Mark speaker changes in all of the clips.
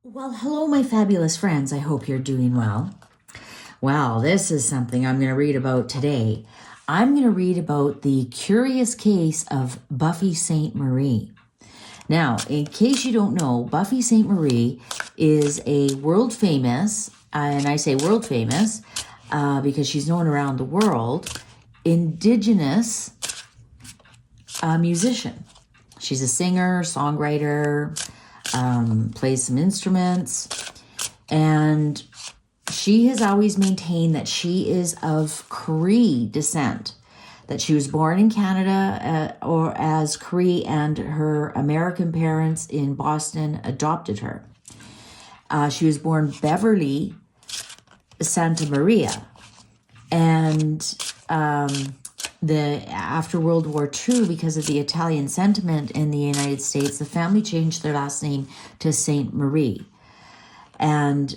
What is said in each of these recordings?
Speaker 1: Well, hello, my fabulous friends. I hope you're doing well. Well, this is something I'm going to read about today. I'm going to read about the curious case of Buffy Sainte-Marie. Now, in case you don't know, Buffy Sainte-Marie is a world famous, and I say world famous because she's known around the world, indigenous musician. She's a singer, songwriter, plays some instruments, and she has always maintained that she is of Cree descent, that she was born in Canada or as Cree, and her American parents in Boston adopted her. She was born Beverly Sainte-Marie, and after World War II, because of the Italian sentiment in the United States, the family changed their last name to Sainte-Marie. And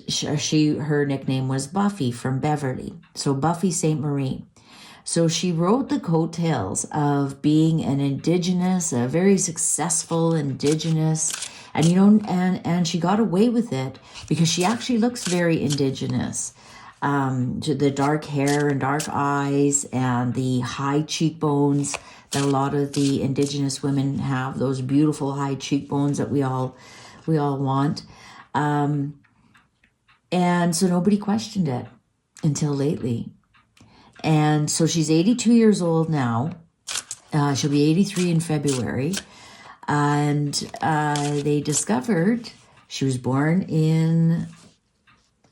Speaker 1: her nickname was Buffy from Beverly. So Buffy Sainte-Marie. So she rode the coattails of being an indigenous, a very successful indigenous, and and she got away with it because she actually looks very indigenous. The dark hair and dark eyes and the high cheekbones that a lot of the indigenous women have, those beautiful high cheekbones that we all want. And so nobody questioned it until lately. And so she's 82 years old now. She'll be 83 in February. And they discovered she was born in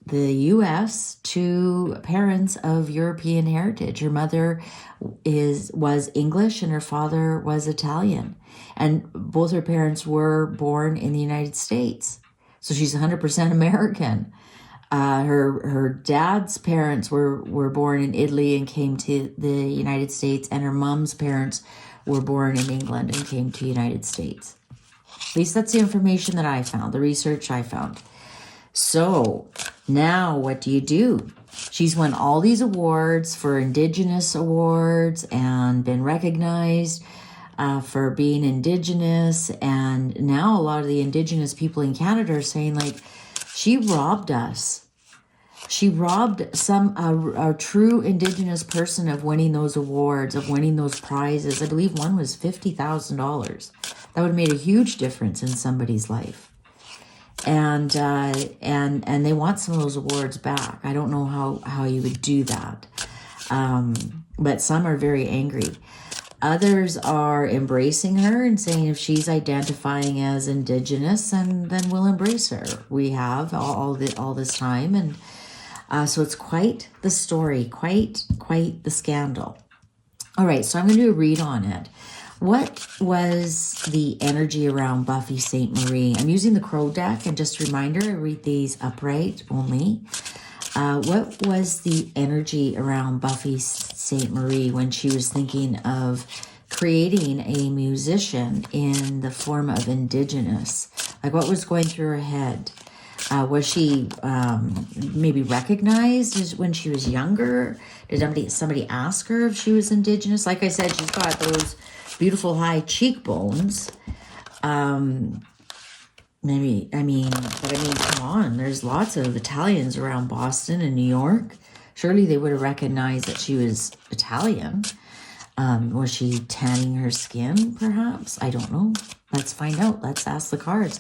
Speaker 1: the U.S. to parents of European heritage. Her mother was English and her father was Italian. And both her parents were born in the United States. So she's 100% American. Her dad's parents were born in Italy and came to the United States, and her mom's parents were born in England and came to the United States. At least that's the information that I found, the research I found. So now what do? She's won all these awards for Indigenous awards and been recognized for being Indigenous. And now a lot of the Indigenous people in Canada are saying, like, she robbed us. She robbed a true Indigenous person of winning those awards, of winning those prizes. I believe one was $50,000. That would have made a huge difference in somebody's life. And they want some of those awards back. I don't know how you would do that. But some are very angry. Others are embracing her and saying if she's identifying as Indigenous, then we'll embrace her. We have all this time, and so it's quite the story, quite the scandal. All right, so I'm going to do a read on it. What was the energy around Buffy Sainte-Marie? I'm using the Crow deck, and just a reminder, I read these upright only. What was the energy around Buffy Sainte-Marie when she was thinking of creating a musician in the form of Indigenous? Like, what was going through her head? Was she maybe recognized when she was younger? Did somebody ask her if she was Indigenous? Like I said, she's got those beautiful high cheekbones. Come on, there's lots of Italians around Boston and New York. Surely they would have recognized that she was Italian. Was she tanning her skin, perhaps? I don't know. Let's find out. Let's ask the cards.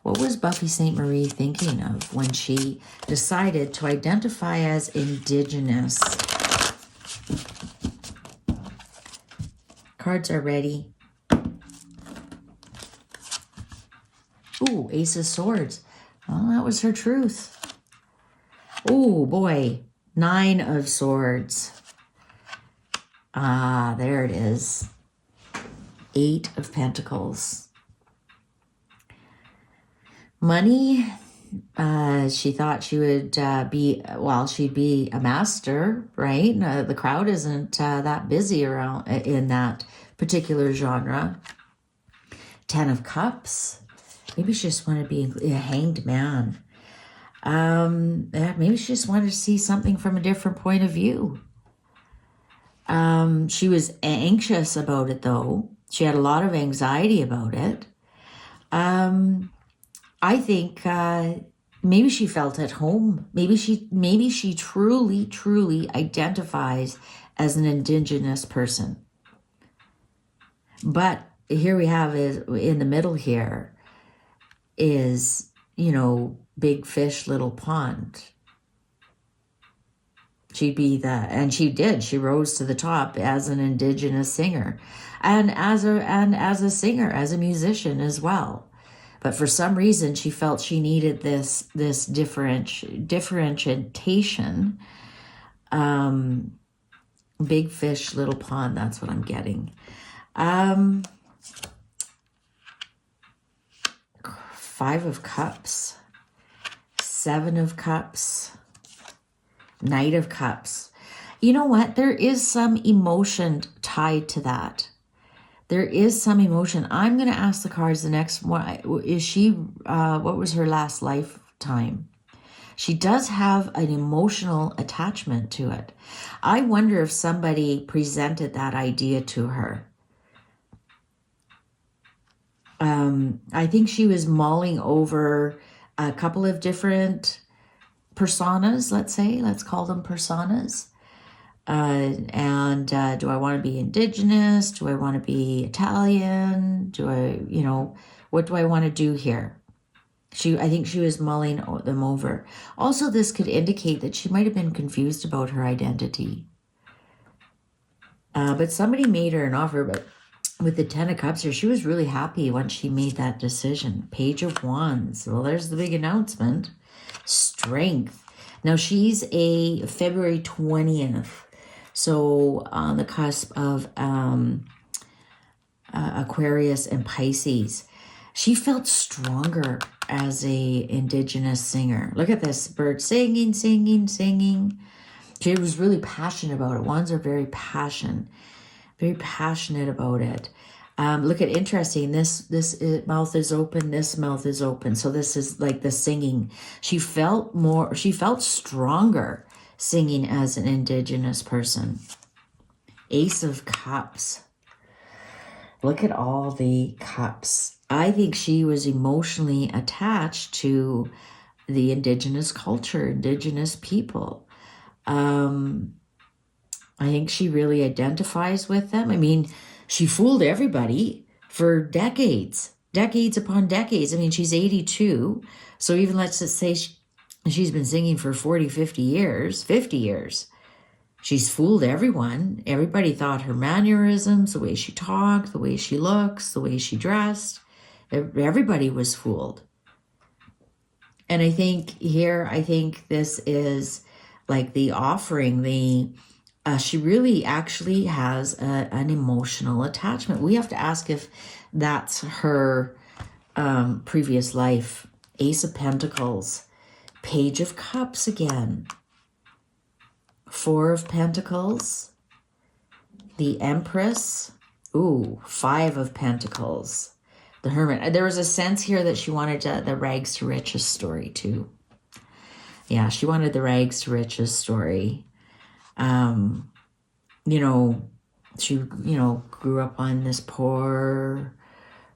Speaker 1: What was Buffy Sainte-Marie thinking of when she decided to identify as Indigenous? Cards are ready. Ooh, Ace of Swords. Well, that was her truth. Oh, boy. 9 of Swords. Ah, there it is. 8 of Pentacles. Money. She thought she would she'd be a master, right? The crowd isn't that busy around in that particular genre. 10 of Cups. Maybe she just wanted to be a hanged man. Maybe she just wanted to see something from a different point of view. She was anxious about it, though. She had a lot of anxiety about it. I think maybe she felt at home. Maybe she truly identifies as an Indigenous person. But here we have is in the middle here is, big fish, little pond. She'd be and she did. She rose to the top as an Indigenous singer, and as a singer, as a musician as well. But for some reason, she felt she needed this differentiation. Big fish, little pond. That's what I'm getting. 5 of Cups, 7 of Cups, Knight of Cups. You know what? There is some emotion tied to that. There is some emotion. I'm going to ask the cards the next one. Is she, what was her last lifetime? She does have an emotional attachment to it. I wonder if somebody presented that idea to her. I think she was mulling over a couple of different personas, let's call them personas. Do I want to be Indigenous? Do I want to be Italian? What do I want to do here? I think she was mulling them over. Also, this could indicate that she might have been confused about her identity. But somebody made her an offer, but with the 10 of Cups here, she was really happy once she made that decision. Page of Wands. Well, there's the big announcement. Strength. Now, she's a February 20th. So on the cusp of Aquarius and Pisces. She felt stronger as a Indigenous singer. Look at this bird singing. She was really passionate about it. Wands are very passionate about it. Look at interesting. This mouth is open. This mouth is open. So this is like the singing. She felt stronger singing as an Indigenous person. Ace of Cups. Look at all the cups. I think she was emotionally attached to the Indigenous culture, Indigenous people. I think she really identifies with them. I mean, she fooled everybody for decades upon decades. I mean, she's 82. So even let's just say she's been singing for 40, 50 years. She's fooled everyone. Everybody thought her mannerisms, the way she talked, the way she looks, the way she dressed, everybody was fooled. And I think this is like the offering, she really actually has an emotional attachment. We have to ask if that's her previous life. Ace of Pentacles, Page of Cups again, 4 of Pentacles, the Empress, 5 of Pentacles, the Hermit. There was a sense here that she wanted the rags to riches story too. Yeah, she wanted the rags to riches story. She, grew up on this poor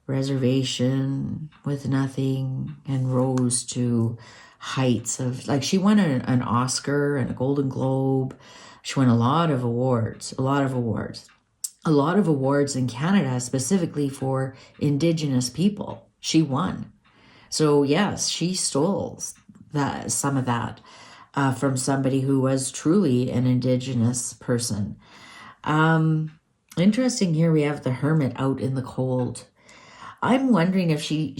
Speaker 1: reservation with nothing and rose to heights of, like, she won an Oscar and a Golden Globe. She won a lot of awards in Canada, specifically for Indigenous people. She won. So yes, she stole some of that from somebody who was truly an Indigenous person. Interesting, here we have the Hermit out in the cold. I'm wondering if she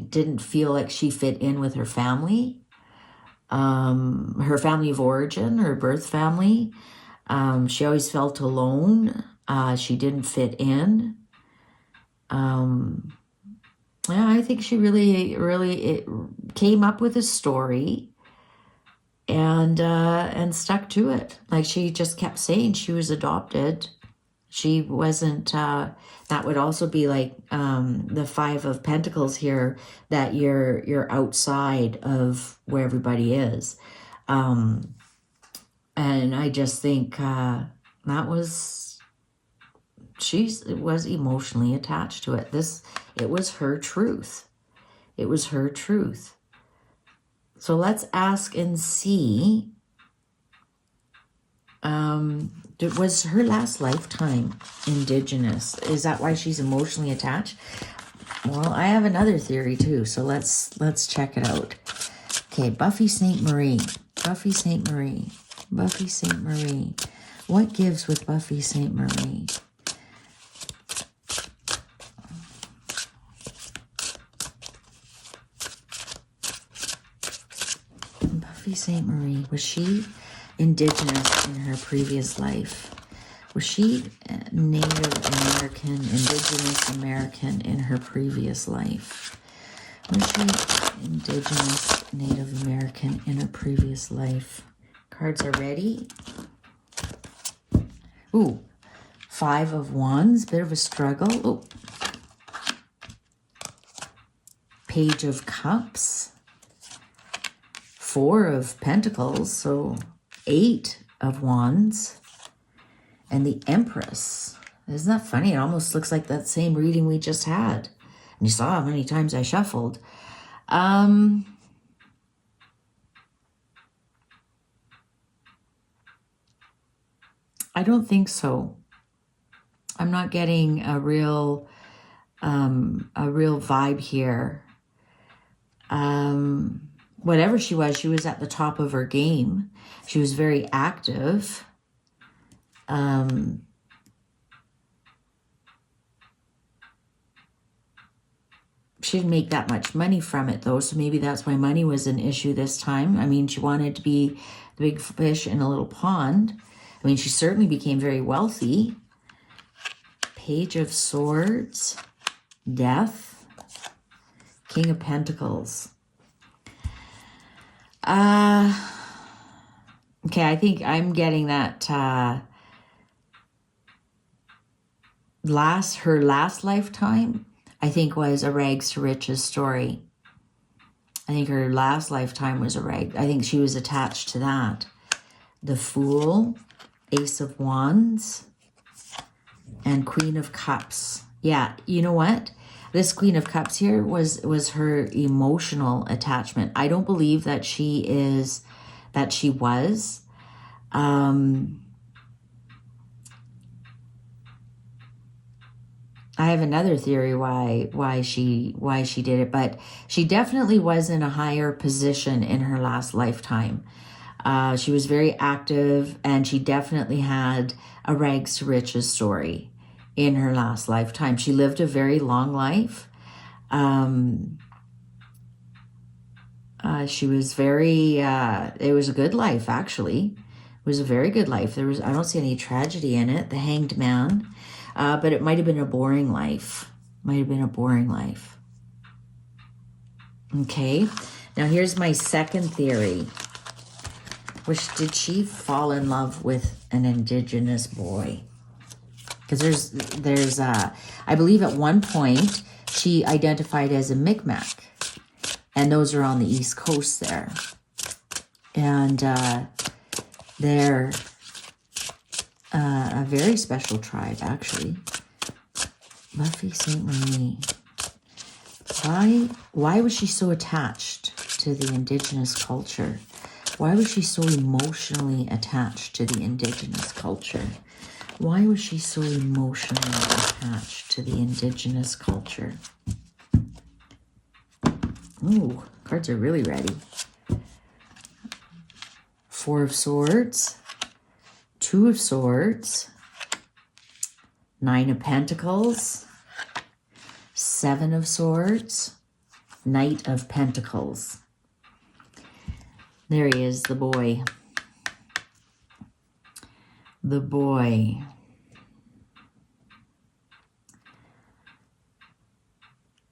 Speaker 1: didn't feel like she fit in with her family, her family of origin, her birth family. She always felt alone. She didn't fit in. I think she really came up with a story and stuck to it. Like, she just kept saying she was adopted. She wasn't, that would also be like the 5 of Pentacles here, that you're outside of where everybody is. And I just think she was emotionally attached to it. It was her truth. It was her truth. So let's ask and see. Was her last lifetime Indigenous? Is that why she's emotionally attached? Well, I have another theory too, so let's check it out. Okay, Buffy Sainte-Marie. Buffy Sainte-Marie. Buffy Sainte-Marie. What gives with Buffy Sainte-Marie? Buffy Sainte-Marie. Was she Indigenous in her previous life? Was she Native American, Indigenous American in her previous life? Was she Indigenous, Native American in her previous life? Cards are ready. Ooh, 5 of Wands, bit of a struggle. Ooh. Page of Cups. 4 of Pentacles, so 8 of Wands. And the Empress. Isn't that funny? It almost looks like that same reading we just had. And you saw how many times I shuffled. I don't think so. I'm not getting a real vibe here. Whatever she was at the top of her game. She was very active. She didn't make that much money from it though, so maybe that's why money was an issue this time. I mean, she wanted to be the big fish in a little pond. I mean, she certainly became very wealthy. Page of Swords, Death, King of Pentacles. Okay, I think I'm getting that her last lifetime, I think, was a rags to riches story. I think her last lifetime was I think she was attached to that. The Fool, Ace of Wands, and Queen of Cups. Yeah, you know what? This Queen of Cups here was her emotional attachment. I don't believe that she was. I have another theory why she did it, but she definitely was in a higher position in her last lifetime. She was very active, and she definitely had a rags to riches story in her last lifetime. She lived a very long life. She was very, it was a good life, actually. It was a very good life. I don't see any tragedy in it. The Hanged Man. But it might have been a boring life. Okay. Now here's my second theory. Did she fall in love with an Indigenous boy? Because there's I believe at one point she identified as a Mi'kmaq, and those are on the East Coast there, and they're a very special tribe, actually. Buffy Sainte-Marie. Why was she so attached to the Indigenous culture? Why was she so emotionally attached to the Indigenous culture? Why was she so emotionally attached to the Indigenous culture? Ooh, cards are really ready. 4 of Swords, 2 of Swords, 9 of Pentacles, 7 of Swords, Knight of Pentacles. There he is, the boy. The boy.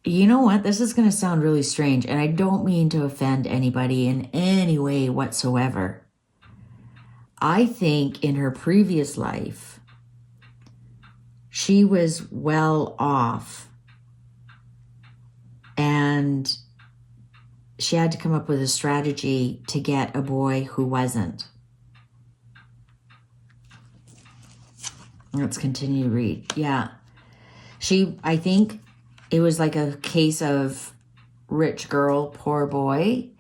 Speaker 1: You know what? This is going to sound really strange, and I don't mean to offend anybody in any way whatsoever. I think in her previous life, she was well off, and she had to come up with a strategy to get a boy who wasn't. Let's continue to read. Yeah. I think it was like a case of rich girl, poor boy.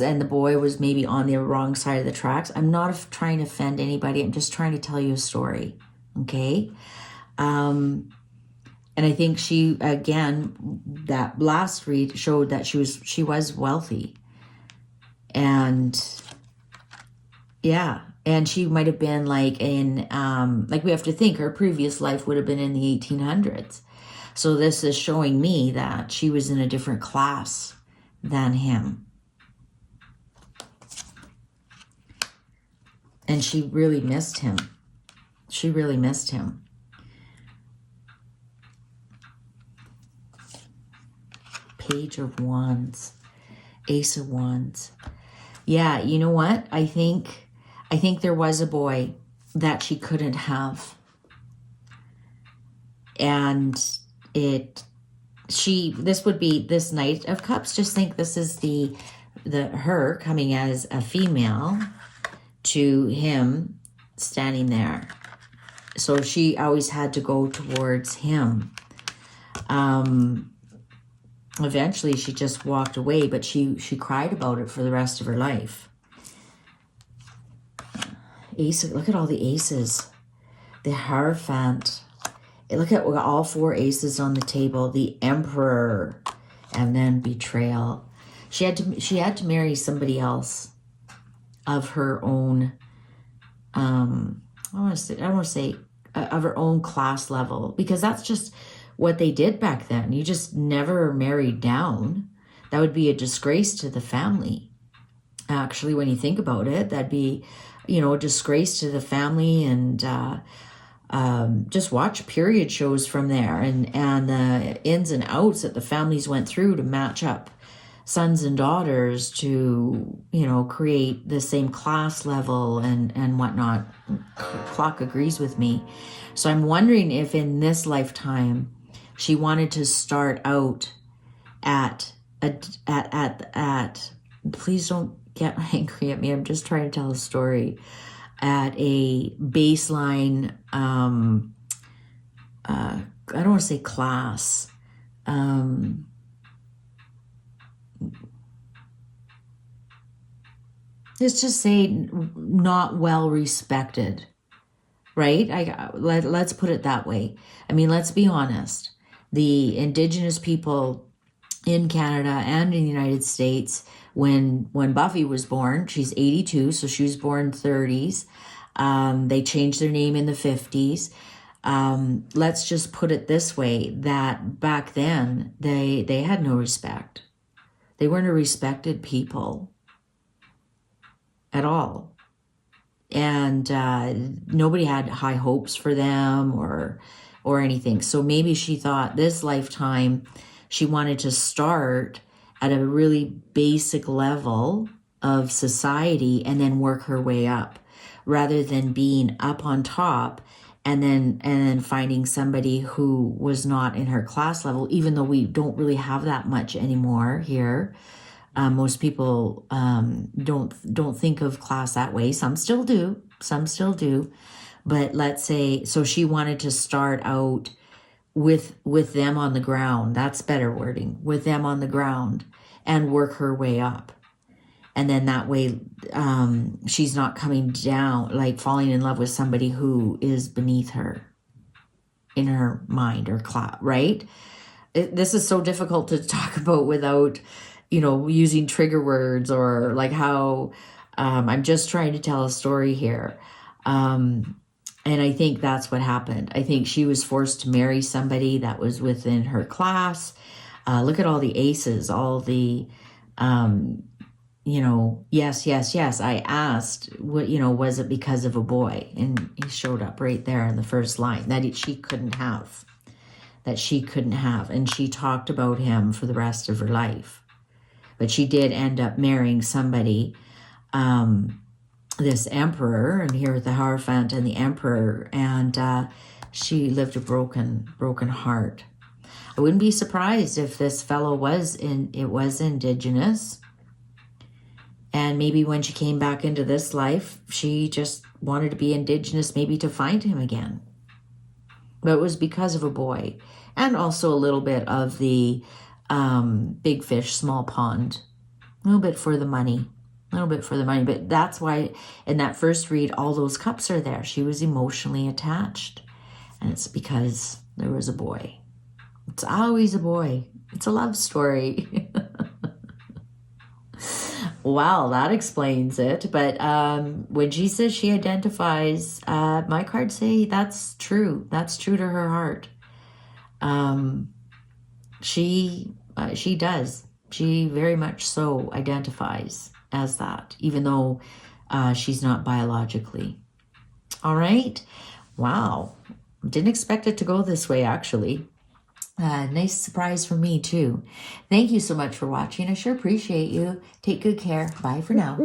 Speaker 1: and the boy was maybe on the wrong side of the tracks. I'm not trying to offend anybody. I'm just trying to tell you a story. Okay. And I think she, again, that last read showed that she was wealthy. And yeah, and she might have been like like we have to think her previous life would have been in the 1800s. So this is showing me that she was in a different class than him. And she really missed him. She really missed him. Page of Wands. Ace of Wands. Yeah, you know what? I think there was a boy that she couldn't have. And this would be this Knight of Cups. Just think this is her coming as a female to him standing there. So she always had to go towards him. Eventually she just walked away, but she cried about it for the rest of her life. Look at all the aces. The Hierophant. Look at all 4 aces on the table. The Emperor, and then betrayal. She had to marry somebody else of her own. I want to say of her own class level, because that's just what they did back then. You just never married down. That would be a disgrace to the family. Actually, when you think about it, that'd be, a disgrace to the family. And just watch period shows from there and the ins and outs that the families went through to match up sons and daughters to, create the same class level and whatnot. Clock agrees with me. So I'm wondering if in this lifetime she wanted to start out at please don't get angry at me. I'm just trying to tell a story. At a baseline, I don't want to say class. Let's just say not well respected, right? Let's put it that way. I mean, let's be honest. The Indigenous people in Canada and in the United States, when Buffy was born, she's 82, so she was born 30s. They changed their name in the 50s. Let's just put it this way, that back then, they had no respect. They weren't a respected people at all. And nobody had high hopes for them or anything. So maybe she thought this lifetime she wanted to start at a really basic level of society and then work her way up, rather than being up on top and then finding somebody who was not in her class level, even though we don't really have that much anymore here. Most people don't think of class that way. Some still do. But let's say, so she wanted to start out with them on the ground. That's better wording. With them on the ground and work her way up. And then that way she's not coming down, like falling in love with somebody who is beneath her in her mind or class, right? This is so difficult to talk about without, using trigger words or like how I'm just trying to tell a story here. And I think that's what happened. I think she was forced to marry somebody that was within her class. Look at all the aces, all the, yes. I asked, what, was it because of a boy? And he showed up right there in the first line that she couldn't have. And she talked about him for the rest of her life. But she did end up marrying somebody, this emperor, and here with the Hierophant and the Emperor, and she lived a broken heart. I wouldn't be surprised if this fellow was Indigenous, and maybe when she came back into this life, she just wanted to be Indigenous, maybe to find him again. But it was because of a boy, and also a little bit of the big fish, small pond A little bit for the money. A little bit for the money. But that's why in that first read, all those cups are there. She was emotionally attached. And it's because there was a boy. It's always a boy. It's a love story. Wow, that explains it. But when she says she identifies, my cards say that's true. That's true to her heart. She does. She very much so identifies as that, even though she's not biologically. All right. Wow. Didn't expect it to go this way, actually. Nice surprise for me, too. Thank you so much for watching. I sure appreciate you. Take good care. Bye for now.